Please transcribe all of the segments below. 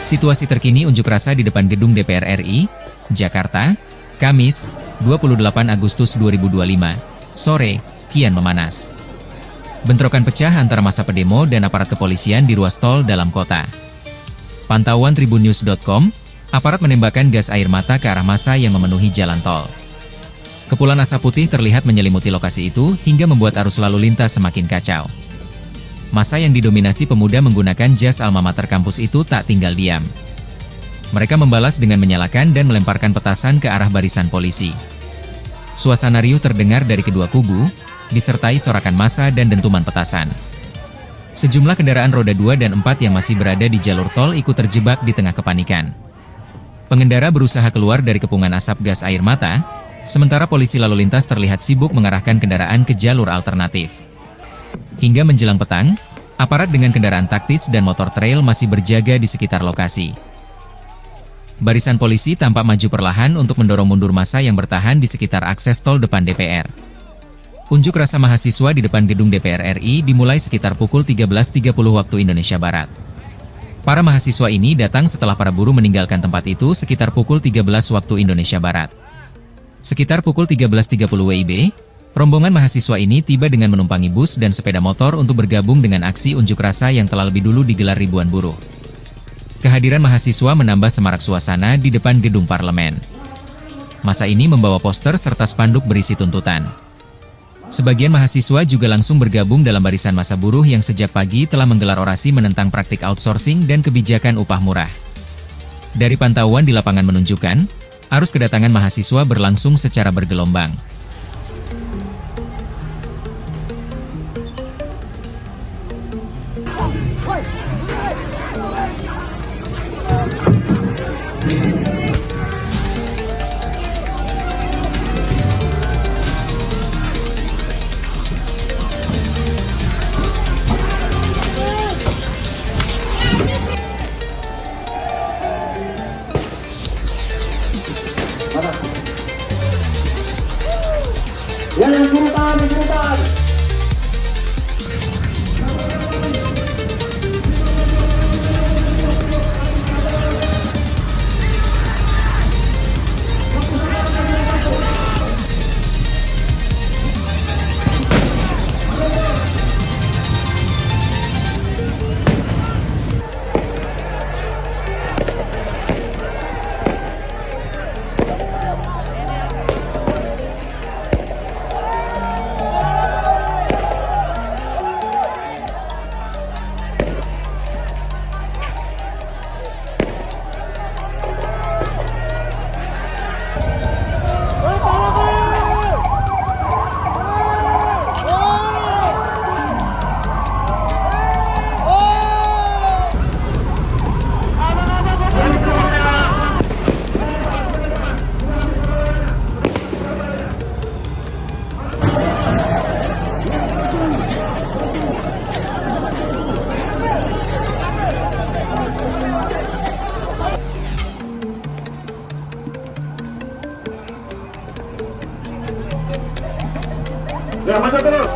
Situasi terkini unjuk rasa di depan gedung DPR RI, Jakarta, Kamis, 28 Agustus 2025, sore, kian memanas. Bentrokan pecah antara massa pedemo dan aparat kepolisian di ruas tol dalam kota. Pantauan tribunnews.com, aparat menembakkan gas air mata ke arah massa yang memenuhi jalan tol. Kepulan asap putih terlihat menyelimuti lokasi itu hingga membuat arus lalu lintas semakin kacau. Massa yang didominasi pemuda menggunakan jas alma mater kampus itu tak tinggal diam. Mereka membalas dengan menyalakan dan melemparkan petasan ke arah barisan polisi. Suasana riuh terdengar dari kedua kubu, disertai sorakan massa dan dentuman petasan. Sejumlah kendaraan roda 2 dan 4 yang masih berada di jalur tol ikut terjebak di tengah kepanikan. Pengendara berusaha keluar dari kepungan asap gas air mata, sementara polisi lalu lintas terlihat sibuk mengarahkan kendaraan ke jalur alternatif. Hingga menjelang petang, aparat dengan kendaraan taktis dan motor trail masih berjaga di sekitar lokasi. Barisan polisi tampak maju perlahan untuk mendorong mundur massa yang bertahan di sekitar akses tol depan DPR. Unjuk rasa mahasiswa di depan gedung DPR RI dimulai sekitar pukul 13.30 waktu Indonesia Barat. Para mahasiswa ini datang setelah para buruh meninggalkan tempat itu sekitar pukul 13 waktu Indonesia Barat. Sekitar pukul 13.30 WIB, rombongan mahasiswa ini tiba dengan menumpangi bus dan sepeda motor untuk bergabung dengan aksi unjuk rasa yang telah lebih dulu digelar ribuan buruh. Kehadiran mahasiswa menambah semarak suasana di depan gedung parlemen. Massa ini membawa poster serta spanduk berisi tuntutan. Sebagian mahasiswa juga langsung bergabung dalam barisan massa buruh yang sejak pagi telah menggelar orasi menentang praktik outsourcing dan kebijakan upah murah. Dari pantauan di lapangan menunjukkan, arus kedatangan mahasiswa berlangsung secara bergelombang. Ya, yang turutan. Ya, maju terus.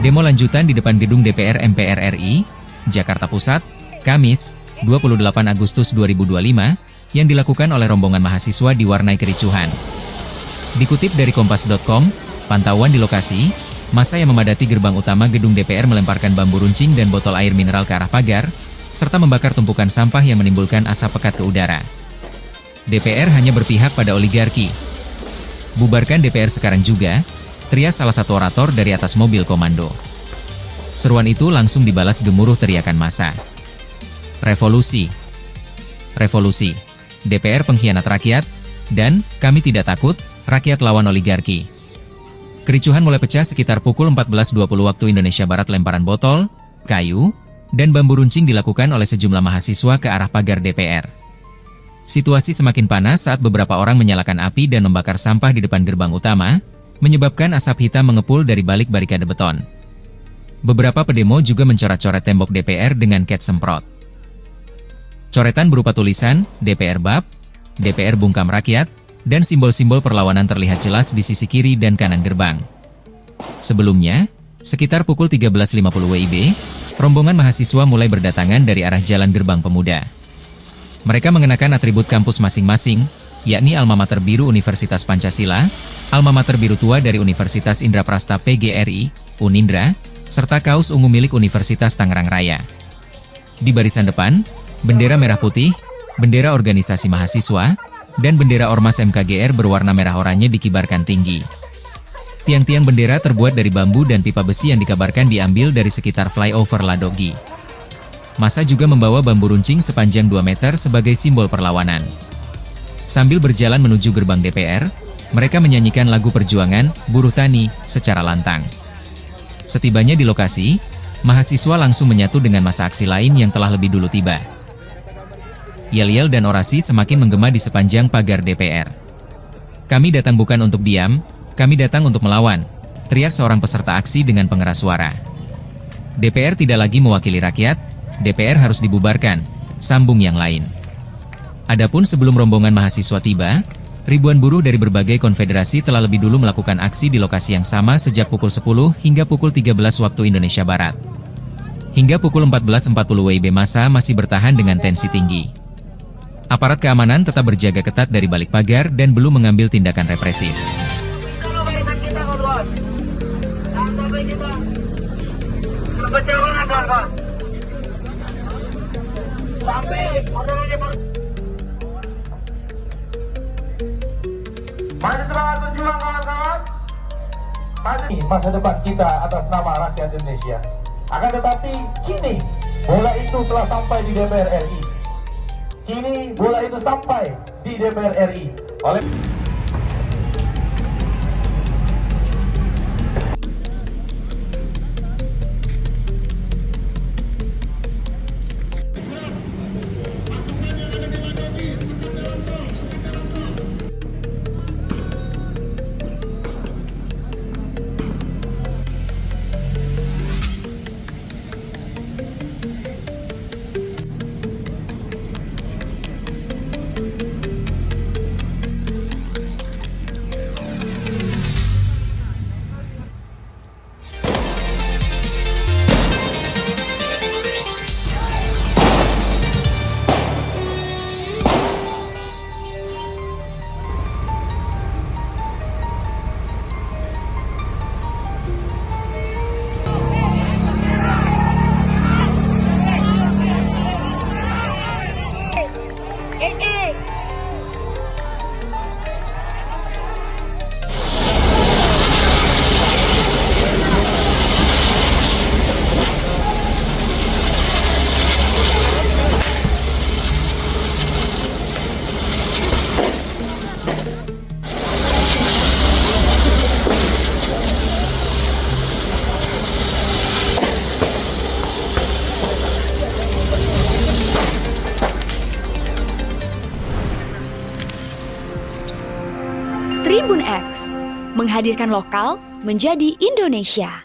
Demo lanjutan di depan gedung DPR MPR RI, Jakarta Pusat, Kamis, 28 Agustus 2025, yang dilakukan oleh rombongan mahasiswa diwarnai kericuhan. Dikutip dari kompas.com, pantauan di lokasi, massa yang memadati gerbang utama gedung DPR melemparkan bambu runcing dan botol air mineral ke arah pagar, serta membakar tumpukan sampah yang menimbulkan asap pekat ke udara. DPR hanya berpihak pada oligarki. Bubarkan DPR sekarang juga, teriak salah satu orator dari atas mobil komando. Seruan itu langsung dibalas gemuruh teriakan massa. Revolusi. Revolusi. DPR pengkhianat rakyat, dan kami tidak takut, rakyat lawan oligarki. Kericuhan mulai pecah sekitar pukul 14.20 waktu Indonesia Barat. Lemparan botol, kayu, dan bambu runcing dilakukan oleh sejumlah mahasiswa ke arah pagar DPR. Situasi semakin panas saat beberapa orang menyalakan api dan membakar sampah di depan gerbang utama, menyebabkan asap hitam mengepul dari balik barikade beton. Beberapa pedemo juga mencoret-coret tembok DPR dengan cat semprot. Coretan berupa tulisan, DPR Bab, DPR Bungkam Rakyat, dan simbol-simbol perlawanan terlihat jelas di sisi kiri dan kanan gerbang. Sebelumnya, sekitar pukul 13.50 WIB, rombongan mahasiswa mulai berdatangan dari arah Jalan Gerbang Pemuda. Mereka mengenakan atribut kampus masing-masing, yakni Alma Mater Biru Universitas Pancasila, Alma Mater Biru Tua dari Universitas Indraprasta PGRI, Unindra, serta kaos ungu milik Universitas Tangerang Raya. Di barisan depan, bendera merah putih, bendera organisasi mahasiswa, dan bendera Ormas MKGR berwarna merah oranye dikibarkan tinggi. Tiang-tiang bendera terbuat dari bambu dan pipa besi yang dikabarkan diambil dari sekitar flyover Ladogi. Massa juga membawa bambu runcing sepanjang 2 meter sebagai simbol perlawanan. Sambil berjalan menuju gerbang DPR, mereka menyanyikan lagu perjuangan, Buruh Tani, secara lantang. Setibanya di lokasi, mahasiswa langsung menyatu dengan massa aksi lain yang telah lebih dulu tiba. Yel-yel dan orasi semakin menggema di sepanjang pagar DPR. Kami datang bukan untuk diam, kami datang untuk melawan, teriak seorang peserta aksi dengan pengeras suara. DPR tidak lagi mewakili rakyat, DPR harus dibubarkan, sambung yang lain. Adapun sebelum rombongan mahasiswa tiba, ribuan buruh dari berbagai konfederasi telah lebih dulu melakukan aksi di lokasi yang sama sejak pukul 10 hingga pukul 13 waktu Indonesia Barat. Hingga pukul 14.40 WIB massa masih bertahan dengan tensi tinggi. Aparat keamanan tetap berjaga ketat dari balik pagar dan belum mengambil tindakan represif. Mari semangat berjuang kawan-kawan. Masa depan kita atas nama rakyat Indonesia. Akan tetapi kini bola itu telah sampai di DPR RI. Kini bola itu sampai di DPR RI. Oleh Tribun X, menghadirkan lokal menjadi Indonesia.